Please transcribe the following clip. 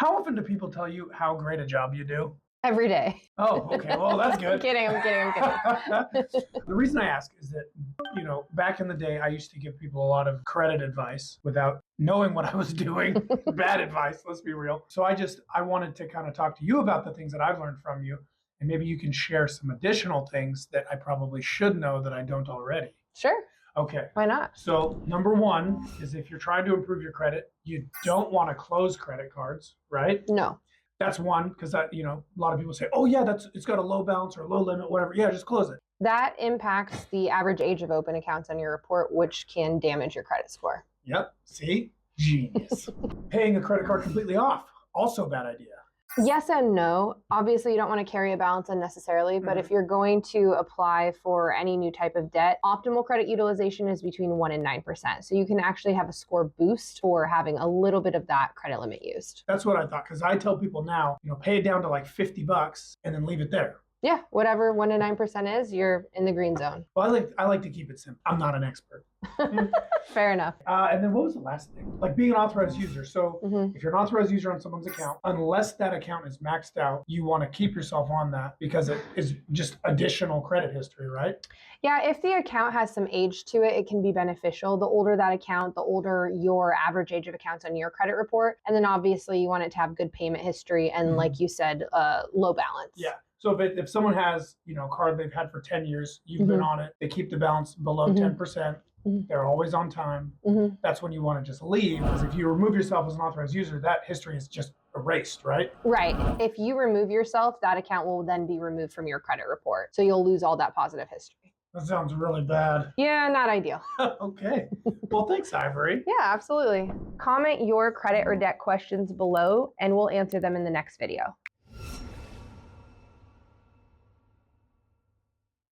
How often do people tell you how great a job you do? Every day. Oh, okay. Well, that's good. I'm kidding. The reason I ask is that, back in the day, I used to give people a lot of credit advice without knowing what I was doing. Bad advice, let's be real. So I wanted to kind of talk to you about the things that I've learned from you. And maybe you can share some additional things that I probably should know that I don't already. Sure. Okay. Why not? So number one is if you're trying to improve your credit, you don't want to close credit cards, right? No. That's one, because a lot of people say, oh yeah, it's got a low balance or a low limit, whatever. Yeah, just close it. That impacts the average age of open accounts on your report, which can damage your credit score. Yep. See? Genius. Paying a credit card completely off. Also a bad idea. Yes and no. Obviously, you don't want to carry a balance unnecessarily, but if you're going to apply for any new type of debt, optimal credit utilization is between 1% and 9%. So you can actually have a score boost for having a little bit of that credit limit used. That's what I thought, because I tell people now, pay it down to like $50 and then leave it there. Yeah, whatever 1% to 9% is, you're in the green zone. Well, I like to keep it simple. I'm not an expert. Fair enough. And then what was the last thing? Like being an authorized user. So if you're an authorized user on someone's account, unless that account is maxed out, you want to keep yourself on that because it is just additional credit history, right? Yeah, if the account has some age to it, it can be beneficial. The older that account, the older your average age of accounts on your credit report. And then obviously you want it to have good payment history and like you said, low balance. Yeah. So if someone has, a card they've had for 10 years, you've been on it, they keep the balance below 10%, they're always on time, that's when you want to just leave. Because if you remove yourself as an authorized user, that history is just erased, right? Right. If you remove yourself, that account will then be removed from your credit report. So you'll lose all that positive history. That sounds really bad. Yeah, not ideal. Okay. Well, thanks, Ivory. Yeah, absolutely. Comment your credit or debt questions below and we'll answer them in the next video.